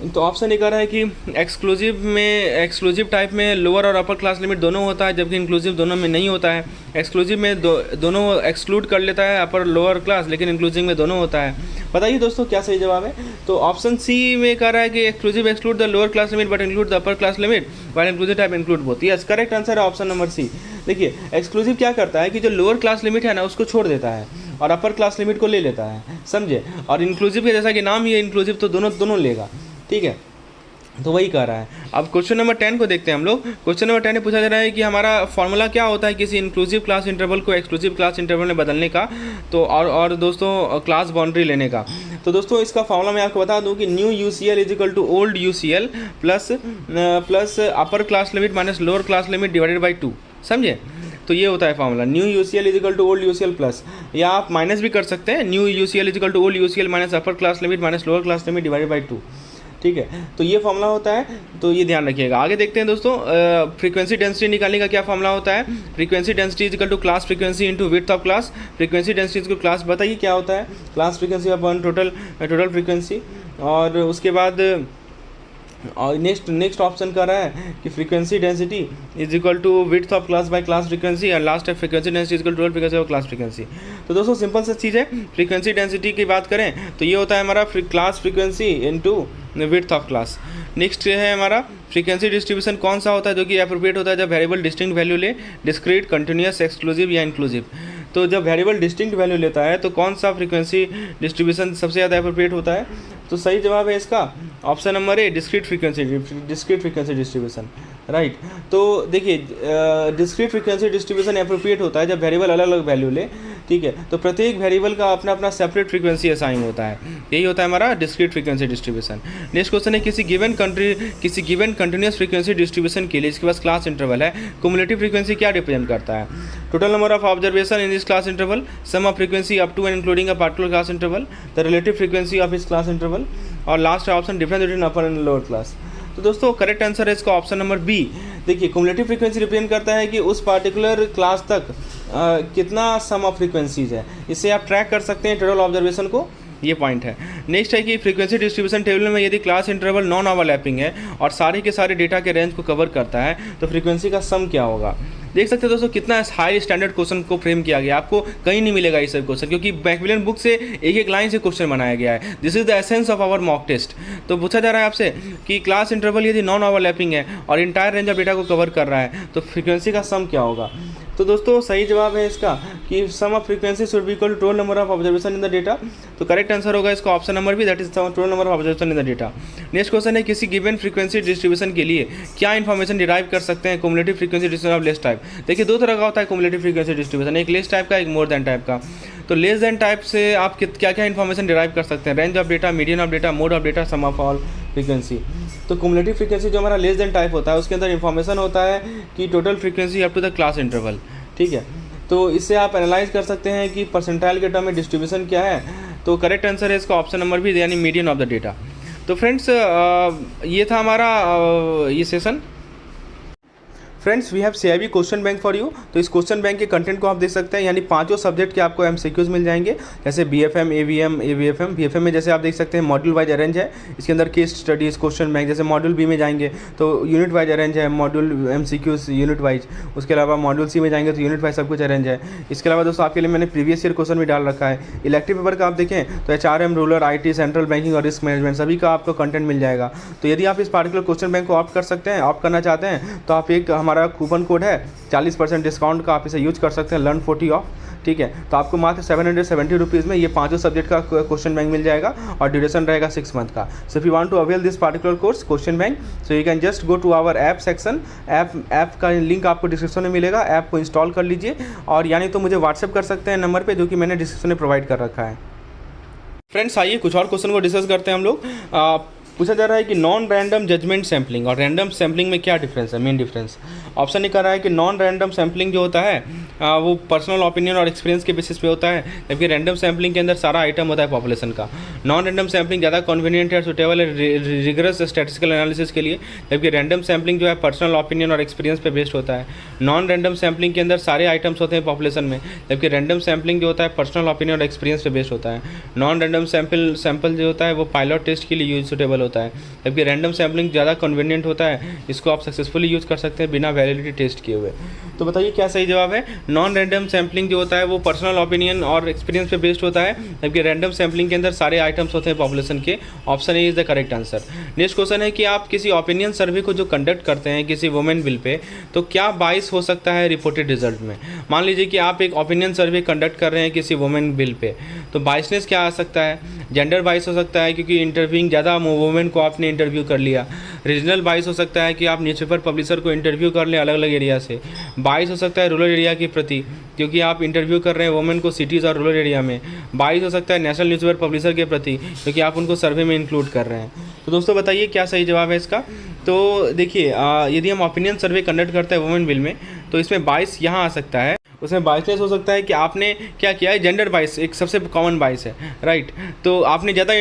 तो ऑप्शन ये कह रहा है कि एक्सक्लूसिव टाइप में लोअर और अपर क्लास लिमिट दोनों होता है, जबकि इंक्लूसिव दोनों में नहीं होता है। एक्सक्लूसिव में दोनों एक्सक्लूड कर लेता है अपर लोअर क्लास, लेकिन इंक्लूसिव में दोनों होता है। बताइए दोस्तों क्या सही जवाब है। तो ऑप्शन सी में कह रहा है कि exclusive exclude the lower class limit but include the upper class limit, while inclusive type include both. Yes, correct answer है ऑप्शन नंबर सी। देखिए एक्सक्लूसिव क्या करता है कि जो लोअर क्लास लिमिट है ना उसको छोड़ देता है और अपर क्लास लिमिट को ले लेता है, समझे। और इंक्लूसिव के जैसा कि नाम ही है इंक्लूसिव, तो दोनों लेगा, ठीक है। तो वही कह रहा है। अब क्वेश्चन नंबर 10 को देखते हैं हम लोग। क्वेश्चन नंबर 10 में पूछा जा रहा है कि हमारा फॉर्मूला क्या होता है किसी इंक्लूसिव क्लास इंटरवल को एक्सक्लूसिव क्लास इंटरवल में बदलने का, तो और दोस्तों क्लास बाउंड्री लेने का। तो दोस्तों इसका फॉर्मूला मैं आपको बता दूं कि new UCL is equal to old UCL plus upper class limit minus lower class limit divided by 2, समझे। तो ये होता है formula, new UCL is equal to old UCL plus, या आप माइनस भी कर सकते हैं, new UCL is equal to old UCL minus upper class limit minus lower class limit divided by 2, ठीक है। तो ये फॉर्मूला होता है, तो ये ध्यान रखिएगा। आगे देखते हैं दोस्तों, फ्रीक्वेंसी डेंसिटी निकालने का क्या फॉर्मूला होता है। Frequency density is equal to class frequency into width of class. Frequency density को क्लास बताइए क्या होता है, class frequency upon total frequency. और उसके बाद और नेक्स्ट ऑप्शन कर रहा है कि frequency density is equal to width of class by class frequency, और लास्ट है frequency density is equal to total frequency of class frequency. तो दोस्तों सिंपल सा चीज़ है, फ्रीक्वेंसी डेंसिटी की बात करें तो ये होता है हमारा class frequency into width of class. Next है हमारा फ्रीक्वेंसी डिस्ट्रीब्यूशन कौन सा होता है जो कि अप्रोप्रिएट होता है जब वेरिएबल डिस्टिंक्ट वैल्यू ले, डिस्क्रीट, कंटिन्यूअस, एक्सक्लूसिव या इंक्लूसिव। तो जब वेरिएबल डिस्टिंक्ट वैल्यू लेता है तो कौन सा फ्रीक्वेंसी डिस्ट्रीब्यूशन सबसे ज़्यादा अप्रोप्रिएट होता है। तो सही जवाब है इसका ऑप्शन नंबर ए, डिस्क्रीट फ्रीक्वेंसी डिस्ट्रीब्यूशन, राइट। तो देखिए डिस्क्रीट फ्रीक्वेंसी डिस्ट्रीब्यूशन अप्रोप्रिएट होता है जब वेरिएबल अलग अलग वैल्यू ले, ठीक है। तो प्रत्येक वेरिएबल का अपना अपना सेपरेट फ्रीक्वेंसी असाइन होता है, यही होता है हमारा discrete frequency distribution. Next question है किसी गिवन कंटिन्यूअस फ्रीक्वेंसी डिस्ट्रीब्यूशन के लिए इसके पास क्लास इंटरवल है, क्युमुलेटिव फ्रीक्वेंसी क्या रिप्रेजेंट करता है। Total number of observation in this class interval, sum of frequency up to and including a particular class interval, the relative frequency of इस class interval, और last option difference between upper and lower class. तो दोस्तों correct answer है इसका option number B. देखिए cumulative frequency represent करता है कि उस पार्टिकुलर क्लास तक कितना सम ऑफ फ्रीक्वेंसीज है, इससे आप ट्रैक कर सकते हैं टोटल ऑब्जर्वेशन को, ये पॉइंट है। नेक्स्ट है कि फ्रीक्वेंसी डिस्ट्रीब्यूशन टेबल में यदि क्लास इंटरवल नॉन ओवरलैपिंग है और सारे के सारे डेटा के रेंज को कवर करता है तो फ्रीक्वेंसी का सम क्या होगा। देख सकते हैं दोस्तों कितना हाई स्टैंडर्ड क्वेश्चन को फ्रेम किया गया, आपको कहीं नहीं मिलेगा ये सब क्वेश्चन, क्योंकि मैक्मिलन बुक से एक एक लाइन से क्वेश्चन बनाया गया है। This is the essence of our mock test. तो पूछा जा रहा है आपसे कि क्लास इंटरवल यदि नॉन ओवरलैपिंग है और इंटायर रेंज ऑफ डेटा को कवर कर रहा है तो फ्रीक्वेंसी का सम क्या होगा। तो दोस्तों सही जवाब है इसका कि sum of frequency should be equal to total number of observation in the data. तो करेक्ट आंसर होगा इसका option number B, that is total number of observation in the data. Next question है किसी गिवन फ्रीक्वेंसी डिस्ट्रीब्यूशन के लिए क्या information derive कर सकते हैं cumulative frequency distribution of less type. देखिए दो तरह का होता है क्युमुलेटिव फ्रीक्वेंसी डिस्ट्रीब्यूशन, एक लेस टाइप का, एक मोर देन टाइप का। तो लेस देन टाइप से आप क्या क्या इन्फॉर्मेशन डिराइव कर सकते हैं, range of data, median of data, mode of data, sum of all frequency. तो क्युमुलेटिव फ्रीक्वेंसी जो हमारा लेस देन टाइप होता है उसके अंदर इन्फॉर्मेशन होता है कि total frequency up to the class interval, ठीक है। तो इससे आप एनालाइज कर सकते हैं कि परसेंटाइल के टर्म में डिस्ट्रीब्यूशन क्या है। तो करेक्ट आंसर है इसका ऑप्शन नंबर बी, यानी मीडियन ऑफ द डेटा। तो फ्रेंड्स ये था हमारा ये सेशन। Friends we have CIB question bank for you. तो इस क्वेश्चन बैंक के कंटेंट को आप देख सकते हैं, यानी 5 सब्जेक्ट के आपको MCQs मिल जाएंगे, जैसे BFM, AVM, AVFM। BFM में जैसे आप देख सकते हैं मॉड्यूल वाइज अरेंज है, इसके अंदर केस स्टडीज क्वेश्चन बैंक। जैसे मॉड्यूल B में जाएंगे तो यूनिट वाइज अरेंज है, मॉड्यूल MCQs यूनिट वाइज। उसके अलावा मॉड्यूल C में जाएंगे तो यूनिट वाइज सब कुछ अरेंज है। इसके अलावा दोस्तों आपके लिए मैंने प्रीवियस ईयर क्वेश्चन भी डाल रखा है। इलेक्टिव पेपर का आप देखें तो HRM, rural, IT, central banking और रिस्क मैनेजमेंट सभी का आपको कंटेंट मिल जाएगा। तो यदि आप इस पार्टिकुलर क्वेश्चन बैंक को ऑप्ट कर सकते हैं, ऑप्ट करना चाहते हैं, तो आप एक हमारा कूपन कोड है 40% डिस्काउंट का, आप इसे यूज कर सकते हैं, Learn40 ऑफ। ठीक है, तो आपको मात्र 770 रुपीज़ में ये 5 सब्जेक्ट का क्वेश्चन बैंक मिल जाएगा और ड्यूरेशन रहेगा 6 मंथ का। So if you want to avail this particular course question bank, so you can just go to our app section. App का लिंक आपको डिस्क्रिप्शन में मिलेगा, ऐप को इंस्टॉल कर लीजिए, और यानी तो मुझे व्हाट्सएप कर सकते हैं नंबर पर जो कि मैंने डिस्क्रिप्शन में प्रोवाइड कर रखा है। फ्रेंड्स आइए कुछ और क्वेश्चन को डिस्कस करते हैं हम लोग। पूछा जा रहा है कि नॉन रैंडम जजमेंट सैम्पलिंग और रैंडम सैम्पलिंग में क्या डिफरेंस है, मेन डिफरेंस। ऑप्शन ये कर रहा है कि नॉन रैंडम सैम्पलिंग जो होता है वो पर्सनल ओपिनियन और एक्सपीरियंस के बेसिस पे होता है, जबकि रैंडम सैम्पलिंग के अंदर सारा आइटम होता है पॉपुलेशन का। नॉन रैंडम सैम्पलिंग ज़्यादा कन्वीनियंट है, सुटेबल है रिगरस स्टैटिस्टिकल एनालिसिस के लिए, जबकि रैंडम सैम्पलिंग जो है पर्सनल ओपिनियन और एक्सपीरियंस पे बेस्ड होता है। नॉन रैंडम सैम्पलिंग के अंदर सारे आइटम्स होते हैं पॉपुलेशन में, जबकि रैंडम सैम्पलिंग जो होता है पर्सनल ओपिनियन और एक्सपीरियंस पे बेस्ड होता है। नॉन रैंडम सैम्पल जो होता है वो पायलट टेस्ट के लिए यूज सुटेबल होता है, जबकि रैंडम सैम्पलिंग ज़्यादा कन्वीनियंट होता है, इसको आप सक्सेसफुली यूज़ कर सकते हैं बिना वैलिडिटी टेस्ट किए हुए। तो बताइए क्या सही जवाब है। नॉन रैंडम सैम्पलिंग जो होता है वो पर्सनल ओपिनियन और एक्सपीरियंस पे बेस्ड होता है, जबकि रैंडम सैम्पलिंग के अंदर सारे आइटम्स होते हैं पॉपुलेशन के। Option A is the correct answer. Next question है कि आप किसी ओपिनियन सर्वे को जो कंडक्ट करते हैं किसी वुमेन बिल पे, तो क्या बाइस हो सकता है रिपोर्टेड रिजल्ट में। मान लीजिए कि आप एक ओपिनियन सर्वे कंडक्ट कर रहे हैं किसी वुमेन बिल पे, तो बाइसनेस क्या आ सकता है। जेंडर बाइस हो सकता है क्योंकि इंटरव्यूइंग ज़्यादा वुमेन को आपने इंटरव्यू कर लिया। रीजनल बाइस हो सकता है कि आप न्यूज़पेपर पब्लिशर को इंटरव्यू कर लें अलग अलग एरिया से। बाइस हो सकता है रूरल एरिया के प्रति, क्योंकि आप इंटरव्यू कर रहे हैं वुमेन को सिटीज़ और रूरल एरिया में। बाइस हो सकता है नेशनल न्यूज़पेपर पब्लिशर के प्रति, क्योंकि आप उनको सर्वे में इंक्लूड कर रहे हैं। तो दोस्तों बताइए क्या सही जवाब है इसका। तो देखिए यदि हम ओपिनियन सर्वे कंडक्ट करते हैं वुमेन बिल में, तो इसमें बाइस यहाँ आ सकता है। उसमें बाइसनेस हो सकता है कि आपने क्या किया है, जेंडर बाइस एक सबसे कॉमन बाइस है, राइट। तो आपने ज़्यादा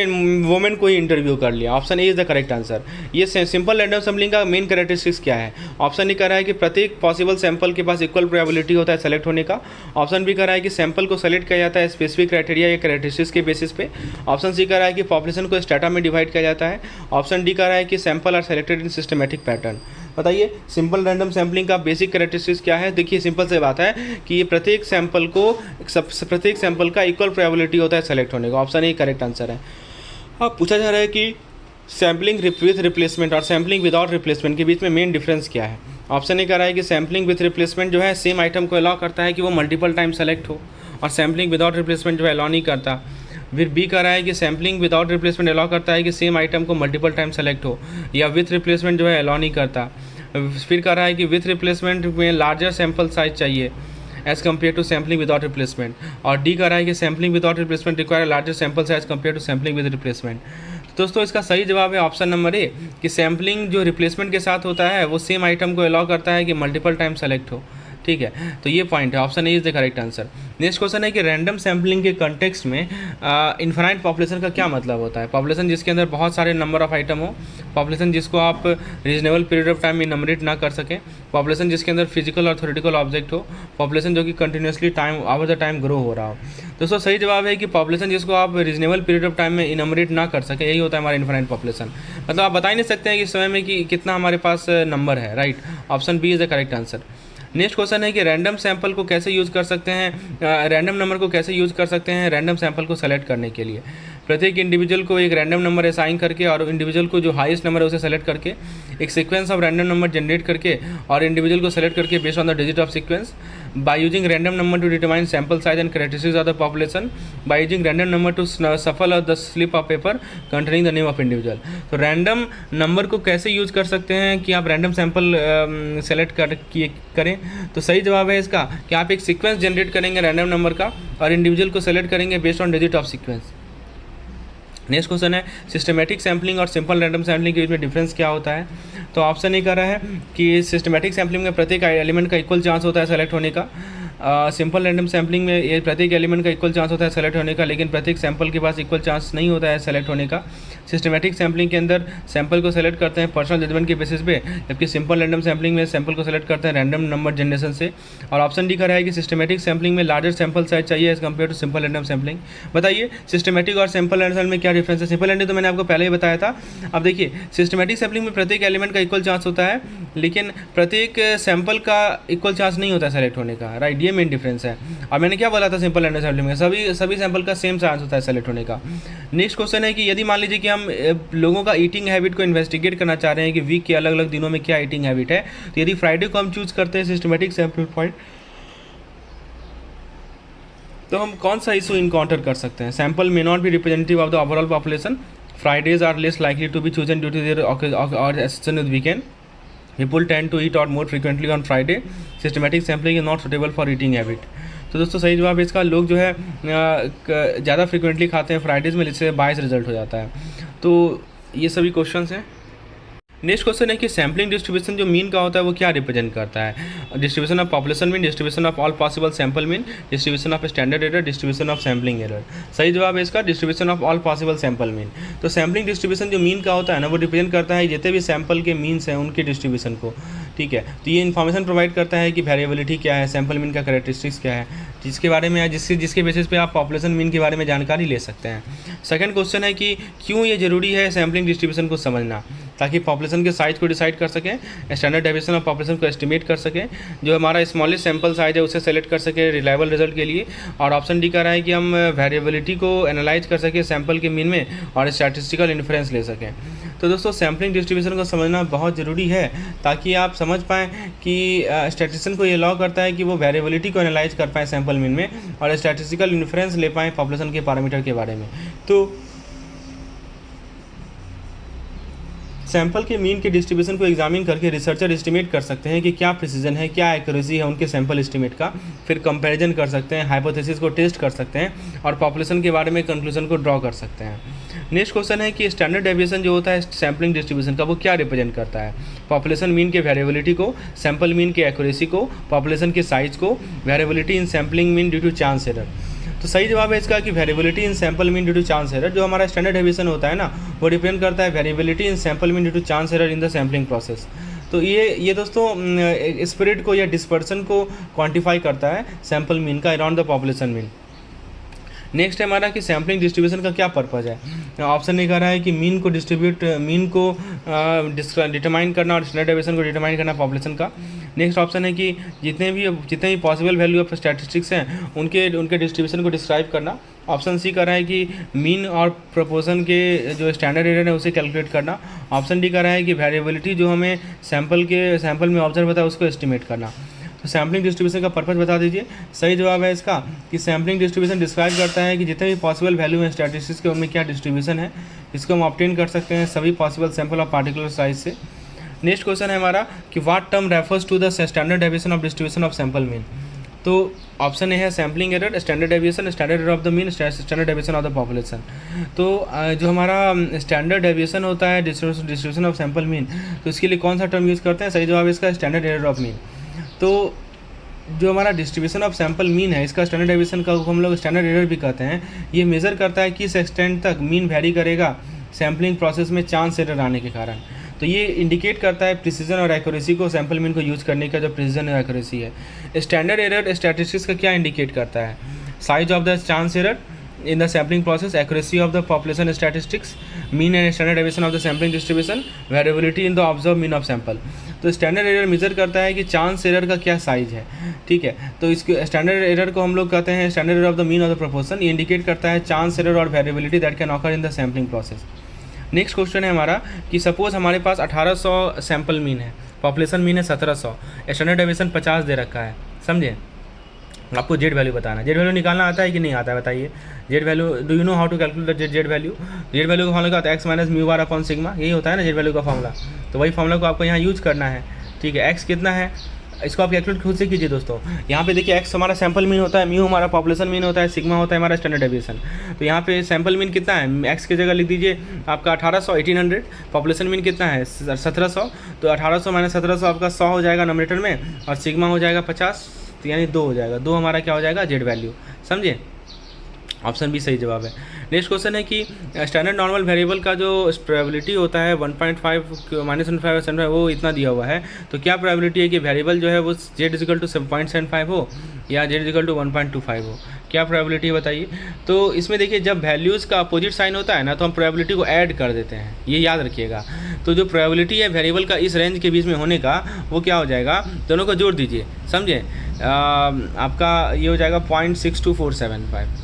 वुमेन को ही इंटरव्यू कर लिया। Option A is the correct answer. ये सिंपल रैंडम सैम्पलिंग का मेन कैरेक्टरिस्टिक्स क्या है। ऑप्शन ए कह रहा है कि प्रत्येक पॉसिबल सैंपल के पास इक्वल प्रोबेबिलिटी होता है सेलेक्ट होने का। ऑप्शन बी कह रहा है कि सैंपल को सेलेक्ट किया जाता है स्पेसिफिक क्राइटेरिया या कैरेक्टरिस्टिक्स के बेसिस पे। ऑप्शन सी कह रहा है कि पॉपुलेशन को स्ट्रेटा में डिवाइड किया जाता है। ऑप्शन डी कह रहा है कि sample are selected in systematic pattern. बताइए सिंपल रैंडम सैम्पलिंग का बेसिक कैरेक्टरिस्टिक्स क्या है। देखिए सिंपल से बात है कि ये प्रत्येक सैंपल का इक्वल प्रोबेबिलिटी होता है सेलेक्ट होने का। ऑप्शन ए करेक्ट आंसर है। अब पूछा जा रहा है कि सैम्पलिंग विथ रिप्लेसमेंट और सैम्पलिंग विदाउट रिप्लेसमेंट के बीच में मेन डिफरेंस क्या है। ऑप्शन ए कह रहा है कि सैम्पलिंग विथ रिप्लेसमेंट जो है सेम आइटम को अलाउ करता है कि वो मल्टीपल टाइम सेलेक्ट हो, और सैम्पलिंग विदाउट रिप्लेसमेंट जो है अलाउ नहीं करता। फिर बी कह रहा है कि सैम्पलिंग विदाउट रिप्लेसमेंट अलाउ करता है कि सेम आइटम को मल्टीपल टाइम सेलेक्ट हो, या विथ रिप्लेसमेंट जो है अलाउ नहीं करता। फिर कह रहा है कि विथ रिप्लेसमेंट में लार्जर सैम्पल साइज चाहिए as compare to sampling without replacement. और डी कह रहा है कि sampling without replacement require larger sample size compare to sampling with replacement. तो दोस्तों इसका सही जवाब है ऑप्शन नंबर ए कि सैम्पलिंग जो रिप्लेसमेंट के साथ होता है वो सेम आइटम को अलाउ करता है कि मल्टीपल टाइम सेलेक्ट हो। ठीक है, तो ये पॉइंट है, option A is the correct answer. Next question है कि रैंडम सैम्पलिंग के कंटेक्स्ट में इन्फिनाइट पॉपुलेशन का क्या मतलब होता है। पॉपुलेशन जिसके अंदर बहुत सारे नंबर ऑफ आइटम हो, पॉपुलेशन जिसको आप रीजनेबल पीरियड ऑफ टाइम में इनमरेट ना कर सकें, पॉपुलेशन जिसके अंदर फिजिकल और थ्योरेटिकल ऑब्जेक्ट हो, पॉपुलेशन जो कि continuously time over the time grow हो रहा हो। दोस्तों सही जवाब है कि पॉपुलेशन जिसको आप रीजनेबल पीरियड ऑफ टाइम में इनमरेट ना कर सकें, यही होता है हमारा इन्फिनाइट पॉपुलेशन। मतलब आप बता ही नहीं सकते हैं कि इस समय में कि कितना हमारे पास नंबर है, right. Option B is the correct answer. Next question है कि रैंडम सैंपल को कैसे यूज़ कर सकते हैं, रैंडम नंबर को कैसे यूज़ कर सकते हैं रैंडम सैंपल को सेलेक्ट करने के लिए। प्रत्येक इंडिविजुअल को एक रैंडम नंबर असाइन करके और इंडिविजुअल को जो हाईएस्ट नंबर है उसे सेलेक्ट करके एक sequence of random number generate करके और इंडिविजुअल को सेलेक्ट करके based on the digit of sequence by using random number to determine sample size and characteristics of the population by using random number to shuffle the slip of paper containing the name of individual. तो random number को कैसे use कर सकते हैं कि आप random sample select करें। तो सही जवाब है इसका कि आप एक सीक्वेंस जनरेट करेंगे रैंडम नंबर का और इंडिविजुअल को सेलेक्ट करेंगे based on digit of sequence. Next question है सिस्टमेटिक सैम्पलिंग और सिंपल रैंडम सैम्पलिंग के बीच में डिफरेंस क्या होता है। तो ऑप्शन ए कह रहा है कि सिस्टमेटिक सैम्पलिंग में प्रत्येक एलिमेंट का इक्वल चांस होता है सेलेक्ट होने का, सिंपल रैंडम सैम्पलिंग में ये प्रत्येक एलिमेंट का इक्वल चांस होता है सेलेक्ट होने का, लेकिन प्रत्येक सैंपल के पास इक्वल चांस नहीं होता है सेलेक्ट होने का। सिस्टमेटिक सैम्पलिंग के अंदर सैंपल को सेलेक्ट करते हैं पर्सनल जजमेंट के बेसिस पे, जबकि सिंपल रैंडम सैम्पलिंग में सैंपल को सेलेक्ट करते हैं रैंडम नंबर जनरेशन से। और ऑप्शन डी का है कि सिस्टमेटिक सैम्पलिंग में लार्जर सैंपल साइज चाहिए as compare to simple random sampling. बताइए सिस्टमेटिक और सिंपल रैंडम में क्या डिफरेंस है? सिंपल रैंडम तो मैंने आपको पहले ही बताया था। अब देखिए सिस्टमेटिक सैम्पलिंग में प्रत्येक एलिमेंट का इक्वल चांस होता है, लेकिन प्रत्येक सैंपल का इक्वल चांस नहीं होता है सेलेक्ट होने का, राइट। ये मेन डिफरेंस है। और मैंने क्या बोला था सिंपल रैंडम सैम्पलिंग में सभी सैंपल का सेम चांस होता है सेलेक्ट होने का। नेक्स्ट क्वेश्चन है कि यदि मान लीजिए कि हम लोगों का ईटिंग हैबिट को इन्वेस्टिगेट करना चाह रहे हैं कि वीक के अलग अलग दिनों में क्या ईटिंग हैबिट है, तो यदि फ्राइडे को हम चूज करते हैं सिस्टमेटिक सैम्पल पॉइंट, तो हम कौन सा इशू इनकाउंटर कर सकते हैं? Sample may not be representative of the overall population, Fridays are less likely to be chosen due to their association with weekend, people tend to eat out more frequently on Friday, systematic sampling is not suitable for eating habit. तो दोस्तों सही जवाब है इसका, लोग जो है ज़्यादा फ्रिक्वेंटली खाते हैं फ्राइडेज़ में, जिससे बायस रिजल्ट हो जाता है। तो ये सभी क्वेश्चंस हैं। नेक्स्ट क्वेश्चन है कि सैम्पलिंग डिस्ट्रीब्यूशन जो मीन का होता है वो क्या रिप्रेजेंट करता है? Distribution of population mean, distribution of all possible sample mean, distribution of standard error, distribution of sampling error. सही जवाब है इसका distribution of all possible sample mean. तो सैम्पलिंग डिस्ट्रीब्यूशन जो मीन का होता है ना, वो रिप्रेजेंट करता है जितने भी सैंपल के मीन्स हैं उनके डिस्ट्रीब्यूशन को, ठीक है। तो ये इन्फॉर्मेशन प्रोवाइड करता है कि वेरिएबिलिटी क्या है, सैंपल मीन का कैरेक्टरिस्टिक्स क्या है, जिसके बारे में जिसके बेसिस पे आप पॉपुलेशन मीन के बारे में जानकारी ले सकते हैं। सेकंड क्वेश्चन है कि क्यों ये जरूरी है सैम्पलिंग डिस्ट्रीब्यूशन को समझना, ताकि पॉपुलेशन के साइज को डिसाइड कर सकें, स्टैंडर्ड डेविएशन ऑफ पॉपुलेशन को एस्टिमेट कर सकें, जो हमारा स्मॉलेस्ट सैंपल साइज है उसे सेलेक्ट कर सकें रिलायबल रिजल्ट के लिए। और ऑप्शन डी कह रहा है कि हम वेरिएबिलिटी को एनालाइज कर सकें सैंपल के मीन में और स्टैटिस्टिकल इन्फ्रेंस ले सकें। तो दोस्तों सैम्पलिंग डिस्ट्रीब्यूशन को समझना बहुत ज़रूरी है, ताकि आप समझ पाएँ कि स्टैटिस्टिशियन को ये अलाउ करता है कि वो वेरिएबिलिटी को एनालाइज कर पाएँ सैंपल मीन में और स्टैटिस्टिकल इन्फ्रेंस ले पाएँ पॉपुलेशन के पैरामीटर के बारे में। तो सैंपल के मीन के डिस्ट्रीब्यूशन को एग्जामिन करके रिसर्चर एस्टिमेट कर सकते हैं कि क्या प्रिसीजन है, क्या एक्यूरेसी है उनके सैंपल एस्टिमेट का, फिर कंपैरिजन कर सकते हैं, हाइपोथेसिस को टेस्ट कर सकते हैं और पॉपुलेशन के बारे में कंक्लूजन को ड्रॉ कर सकते हैं। नेक्स्ट क्वेश्चन है कि स्टैंडर्ड डेविएशन जो होता है सैम्पलिंग डिस्ट्रीब्यूशन का, वो क्या रिप्रेजेंट करता है? पॉपुलेशन मीन के वेरिएबिलिटी को, सैंपल मीन के एक्यूरेसी को, पॉपुलेशन के साइज को, variability in sampling mean due to chance error. तो सही जवाब है इसका कि variability in sample mean due to chance error. जो हमारा स्टैंडर्ड डेविएशन होता है ना, वो डिपेंड करता है variability in sample mean due to chance error in the sampling process. तो ये दोस्तों स्प्रेड को या डिस्पर्सन को क्वांटिफाई करता है सैंपल मीन का around the population mean. Next है हमारा कि सैम्पलिंग डिस्ट्रीब्यूशन का क्या पर्पज़ है? ऑप्शन ए कह रहा है कि मीन को डिटरमाइन करना और स्टैंडर्ड डेविएशन को डिटरमाइन करना पॉपुलेशन का। नेक्स्ट ऑप्शन है कि जितने भी पॉसिबल वैल्यू ऑफ स्टैटिस्टिक्स हैं उनके डिस्ट्रीब्यूशन को डिस्क्राइब करना। ऑप्शन सी कह रहा है कि मीन और प्रोपोर्शन के जो स्टैंडर्ड एरर है उसे कैलकुलेट करना। ऑप्शन डी कह रहा है कि वेरिएबिलिटी जो हमें सैंपल में ऑब्जर्व होता है उसको एस्टिमेट करना। तो सैम्पलिंग डिस्ट्रीब्यूशन का पर्पस बता दीजिए। सही जवाब है इसका कि सैम्पलिंग डिस्ट्रीब्यूशन डिस्क्राइब करता है कि जितने भी पॉसिबल वैल्यू हैं स्टैटिस्टिक्स के उनमें क्या डिस्ट्रीब्यूशन है, इसको हम ऑब्टेन कर सकते हैं सभी possible sample of particular size से। नेक्स्ट क्वेश्चन है हमारा कि what term refers to the standard deviation of distribution of sample mean. तो ऑप्शन ए है sampling error, standard deviation, standard error of the mean, standard deviation of the population. तो जो हमारा standard deviation होता है डिस्ट्रीब्यूशन ऑफ सैंपल मीन, तो इसके लिए कौन सा टर्म यूज़ करते हैं? सही जवाब है इसका स्टैंडर्ड एरर ऑफ मीन। तो जो हमारा डिस्ट्रीब्यूशन ऑफ सैंपल मीन है, इसका स्टैंडर्ड डेविएशन का हम लोग स्टैंडर्ड एरर भी कहते हैं। ये मेज़र करता है किस एक्सटेंट तक मीन वैरी करेगा सैम्पलिंग प्रोसेस में चांस एरर आने के कारण। तो ये इंडिकेट करता है प्रिसीजन और एक्यूरेसी को, सैंपल मीन को यूज़ करने का जो प्रिसीजन और एक्यूरेसी है। स्टैंडर्ड एरर स्टैटिस्टिक्स का क्या इंडिकेट करता है? Size of the chance error in the sampling process, accuracy of the population statistics, mean and standard deviation of the sampling distribution, variability in the observed mean of sample। तो standard error major करता है कि chance error का क्या size है, ठीक है। तो इसके स्टैंडर्ड एरर को हम लोग कहते हैं standard error of the mean of the proportion. ये इंडिकेट करता है चांस एरर और variability that can occur in the sampling process. Next question है हमारा कि सपोज हमारे पास 1800 सैम्पल मीन है, पॉपुलेशन मीन है 1700, स्टैंडर्ड डेविएशन 50 दे रखा है, समझे। आपको जेड वैल्यू बताना है। जेड वैल्यू निकालना आता है कि नहीं आता है बताइए? Z value, do you know how to calculate the Z value? Z value का फॉर्मूला क्या X minus mu bar upon sigma, यही होता है ना जेड वैल्यू का फॉर्मूला। तो वही फॉर्मूला को आपको यहाँ यूज़ करना है, ठीक है। एक्स कितना है इसको आप कैलकुलेट खुद से कीजिए दोस्तों। यहाँ पे देखिए एक्स हमारा सैंपल मीन होता है, म्यू हमारा पॉपुलेशन मीन होता है, सिग्मा होता है हमारा स्टैंडर्ड डेविएशन। तो यहाँ पे सैंपल मीन कितना है? एक्स की जगह लिख दीजिए आपका 1800 1800, पॉपुलेशन मीन कितना है 1700। तो 1800 माइनस 1700 आपका 100 हो जाएगा नोमिनेटर में और सिग्मा हो जाएगा 50, तो यानी 2 हो जाएगा, 2 हमारा क्या हो जाएगा, जेड वैल्यू, समझे। ऑप्शन बी सही जवाब है। नेक्स्ट क्वेश्चन है कि स्टैंडर्ड नॉर्मल वेरिएबल का जो प्रोबेबिलिटी होता है 1.5 -1.5 वो इतना दिया हुआ है, तो क्या प्रोबेबिलिटी है कि वेरिएबल जो है वो z इजिकल टू 0.75 हो या z इजिकल टू 1.25 हो, क्या प्रोबेबिलिटी है बताइए। तो इसमें देखिए जब वैल्यूज़ का अपोजिट साइन होता है ना तो हम प्रोबेबिलिटी को ऐड कर देते हैं, ये याद रखिएगा। तो जो प्रोबेबिलिटी है वेरिएबल का इस रेंज के बीच में होने का वो क्या हो जाएगा, दोनों को जोड़ दीजिए, समझे। आपका ये हो जाएगा 0.62475।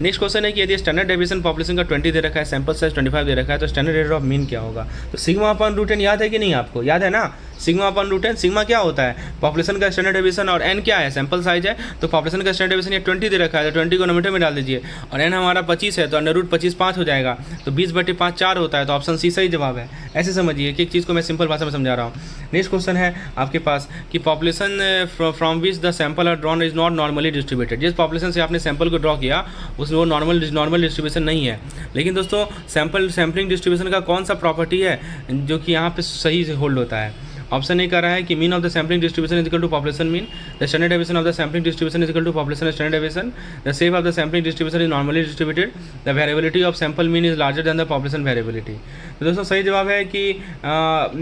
नेक्स्ट क्वेश्चन है कि यदि स्टैंडर्ड डेविएशन पॉपुलेशन का 20 दे रखा है, सैंपल साइज 25 दे रखा है, तो स्टैंडर्ड एरर ऑफ मीन क्या होगा। तो सिग्मा अपॉन रूट एन याद है कि नहीं आपको, याद है ना, sigma upon root N. Sigma क्या होता है, पॉपुलेशन का स्टैंडर्ड डेविएशन, और एन क्या है, सैंपल साइज है। तो पॉपुलेशन का स्टैंडर्ड डेविएशन ये 20 दे रखा है, तो 20 को नोमीटर में डाल दीजिए, और एन हमारा 25 है, तो अंडर रूट 25 5 हो जाएगा, तो 20/5 4 होता है, तो ऑप्शन सी सही जवाब है। ऐसे समझिए कि एक चीज़ को मैं सिंपल भाषा में समझा रहा हूँ। नेक्स्ट क्वेश्चन है आपके पास कि population from which the sample are drawn is not normally distributed. जिस पॉपुलेशन से आपने सैंपल को ड्रॉ किया उसमें वो नॉर्मल डिस्ट्रीब्यूशन नहीं है। लेकिन दोस्तों सैम्पलिंग डिस्ट्रीब्यूशन का कौन सा प्रॉपर्टी है जो कि यहाँ पे सही से होल्ड होता है। ऑप्शन ए कह रहा है कि mean of the sampling distribution is equal to population mean, the standard deviation of the sampling distribution is equal to population standard deviation, the shape of the sampling distribution is normally distributed, the variability of sample mean is larger than the population variability. तो दोस्तों सही जवाब है कि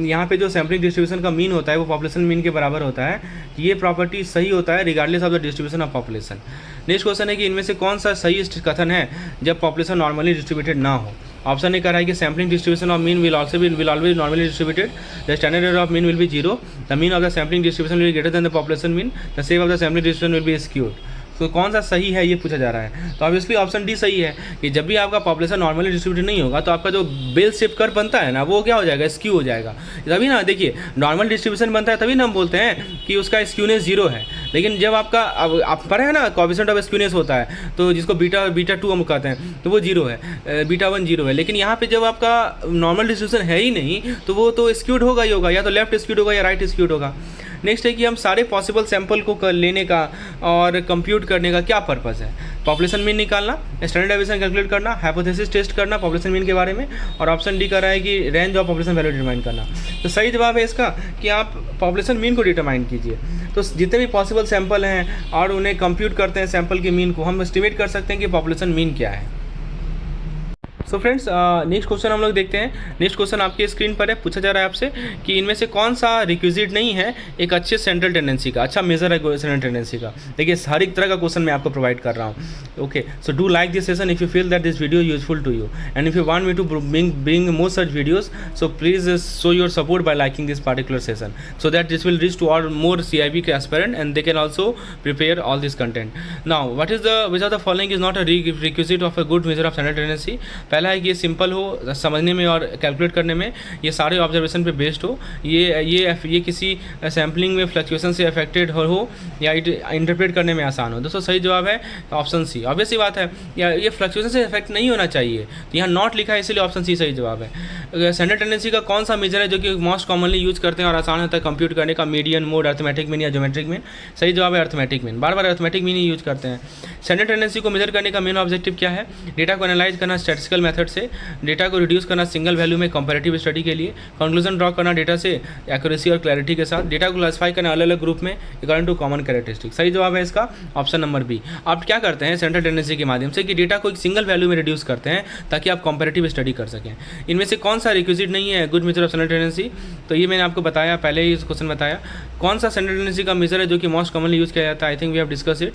यहाँ पे जो sampling distribution का मीन होता है वो पॉपुलेशन मीन के बराबर होता है। ये प्रॉपर्टी सही होता है regardless of the distribution of population. Next question है कि इनमें से कौन सा सही कथन है जब पॉपुलेशन नॉर्मली डिस्ट्रीब्यूटेड ना हो। ऑप्शन ए कह रहा है कि sampling distribution of mean will always normally distributed, the standard error of mean will be 0, the mean of the sampling distribution will be greater than the population mean, the shape of the sampling distribution will be skewed. तो कौन सा सही है ये पूछा जा रहा है। तो ऑब्वियसली ऑप्शन डी सही है कि जब भी आपका पॉपुलेशन नॉर्मली डिस्ट्रीब्यूटेड नहीं होगा तो आपका जो बेल शेप कर्व बनता है ना वो क्या हो जाएगा, स्क्यू हो जाएगा। तभी ना देखिए नॉर्मल डिस्ट्रीब्यूशन बनता है तभी ना हम बोलते हैं कि उसका स्क्यूनेस 0 है। लेकिन जब आपका आप पढ़े हैं ना कोएफिशिएंट ऑफ स्क्यूनेस होता है तो जिसको बीटा 2 हम कहते हैं तो वो 0 है, बीटा 1 0 है। लेकिन यहाँ पे जब आपका नॉर्मल डिस्ट्रीब्यूशन है ही नहीं तो वो तो स्क्यूड होगा ही होगा, या तो लेफ्ट स्क्यूड होगा या राइट स्क्यूड होगा। नेक्स्ट है कि हम सारे पॉसिबल सैंपल को लेने का और कंप्यूट करने का क्या पर्पस है। पॉपुलेशन मीन निकालना, स्टैंडर्ड डेविएशन कैलकुलेट करना, हाइपोथेसिस टेस्ट करना पॉपुलेशन मीन के बारे में, और ऑप्शन डी कर रहा है कि range of population value determine करना। तो सही जवाब है इसका कि आप पॉपुलेशन मीन को डिटरमाइन कीजिए। तो जितने भी पॉसिबल सैंपल हैं और उन्हें कंप्यूट करते हैं सैंपल के मीन को, हम एस्टिमेट कर सकते हैं कि पॉपुलेशन मीन क्या है। सो फ्रेंड्स नेक्स्ट क्वेश्चन हम लोग देखते हैं। नेक्स्ट क्वेश्चन आपके स्क्रीन पर है, पूछा जा रहा है आपसे कि इनमें से कौन सा रिक्विजिट नहीं है एक अच्छे सेंट्रल टेंडेंसी का, अच्छा मेजर है सेंट्रल टेंडेंसी का। देखिए हर एक तरह का क्वेश्चन मैं आपको प्रोवाइड कर रहा हूँ। Okay, so do like this session if you feel that this video useful to you, and if you want me to bring more such videos, so please show your support by liking this particular session, so that this will reach to all more CIB aspirant and they can also prepare all this content. Now which of the following is not a requisite of a good measure of central tendency। पहला है कि ये simple हो समझने में और calculate करने में, ये सारे ऑब्जर्वेशन पे बेस्ड हो, ये किसी सैम्पलिंग में फ्लक्चुएशन से अफेक्टेड हो या इंटरप्रेट करने में आसान हो। दोस्तों सही जवाब है ऑप्शन सी। ऑब्वियस सी बात है ये फ्लक्चुएशन से अफेक्ट नहीं होना चाहिए, तो यहाँ नॉट लिखा है इसलिए ऑप्शन सी सही जवाब है। सेंट्रल टेंडेंसी का कौन सा मेजर है जो कि मोस्ट कॉमनली यूज करते हैं और आसान होता है कंप्यूट करने का, मीडियन, मोड, अर्थमेटिक मीन या ज्योमेट्रिक मीन। सही जवाब है arithmetic mean, bar bar arithmetic mean he use करते हैं। सेंट्रल टेंडेंसी को मेजर करने का मेन ऑब्जेक्टिव क्या है, डेटा को एनालाइज करना स्टैटिस्टिकल मेथड से, डेटा को रिड्यूस करना सिंगल वैल्यू में कंपैरेटिव स्टडी के लिए, कंक्लूजन ड्रॉ करना डेटा से एक्यूरेसी और क्लैरिटी के साथ, डेटा को क्लासिफाई करना अलग अलग ग्रुप में अकॉर्डिंग टू कॉमन कैरेक्टरिस्टिक। सही जवाब है इसका ऑप्शन नंबर बी। आप क्या करते हैं सेंट्रल टेंडेंसी के माध्यम से कि डेटा को एक सिंगल वैल्यू में रिड्यूस करते हैं ताकि आप कंपैरेटिव स्टडी कर सकें। इनमें से कौन सा रिक्विजिट नहीं है good measure of central tendency, तो ये मैंने आपको बताया पहले ही, इस क्वेश्चन बताया। कौन सा सेंट्रल टेंडेंसी का मेजर है जो कि मोस्ट कॉमनली यूज किया जाता है, I think we have discuss it.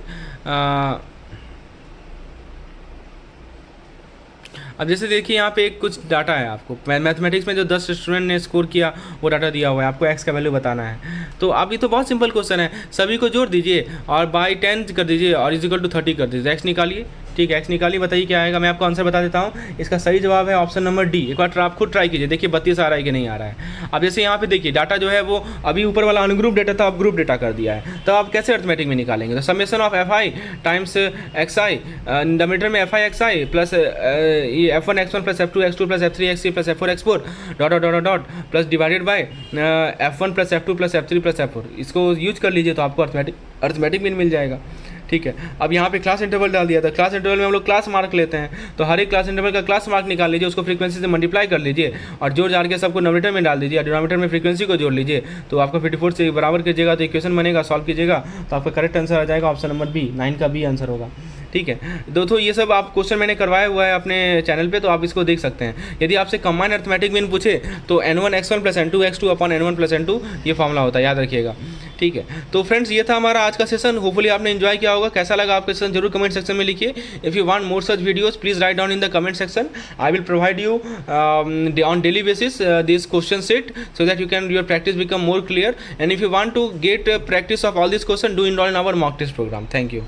अब जैसे देखिए यहाँ पे कुछ डाटा है, आपको मैथमेटिक्स में जो 10 स्टूडेंट ने स्कोर किया वो डाटा दिया हुआ है, आपको एक्स का वैल्यू बताना है। तो अब ये तो बहुत सिंपल क्वेश्चन है, सभी को जोड़ दीजिए और बाई 10 कर दीजिए और इज इक्वल टू 30 कर दीजिए, एक्स निकालिए। ठीक है, एक्स निकालिए, बताइए क्या आएगा। मैं आपको आंसर बता देता हूँ, इसका सही जवाब है ऑप्शन नंबर डी। एक बार आप खुद ट्राई कीजिए, देखिए 32 आ रहा है कि नहीं आ रहा है। अब जैसे यहाँ पे देखिए डाटा जो है वो अभी ऊपर वाला अनग्रुप डेटा था, अब ग्रुप डेटा कर दिया है, तो आप कैसे अर्थमेटिक में निकालेंगे। तो summation of F I times X I, denominator में F I X I plus F1 x1 plus F2 x2 plus F3 x3 plus F4 x4 dot dot dot dot plus divided by F1 plus F2 plus F3 plus F4। इसको use कर लीजिए तो आपको arithmetic mean मिल जाएगा। ठीक है। अब यहाँ पे क्लास इंटरवल डाल दिया था, क्लास इंटरवल में हम लोग क्लास मार्क लेते हैं, तो हर एक क्लास इंटरवल का क्लास मार्क निकाल लीजिए, उसको फ्रीक्वेंसी से मल्टीप्लाई कर लीजिए और जोड़ जाड़ के सबको नोमिनेटर में डाल दीजिए, डिनोमिनेटर में फ्रीक्वेंसी को जोड़ लीजिए, तो आपका 54 से बराबर कीजिएगा तो इक्वेशन बनेगा, सॉल्व कीजिएगा तो आपका करेक्ट आंसर आ जाएगा ऑप्शन नंबर बी, 9 का बी आंसर होगा। ठीक है दोस्तों, ये सब आप क्वेश्चन मैंने करवाया हुआ है अपने चैनल पे, तो आप इसको देख सकते हैं। यदि आपसे कंबाइंड अर्थमेटिक मीन पूछे तो n1 x1 plus n2 x2 upon n1 plus n2 ये फॉर्मूला होता है, याद रखिएगा। ठीक है, तो फ्रेंड्स ये था हमारा आज का सेशन, होपफुली आपने एंजॉय किया होगा। कैसा लगा आपका सेशन जरूर कमेंट सेक्शन में लिखिए। If you want more such videos please write down in the comment section, I will provide you on daily basis this question set so that you can your practice become more clear, and if you want to get practice of all these questions, do enroll in our mock test program. Thank you.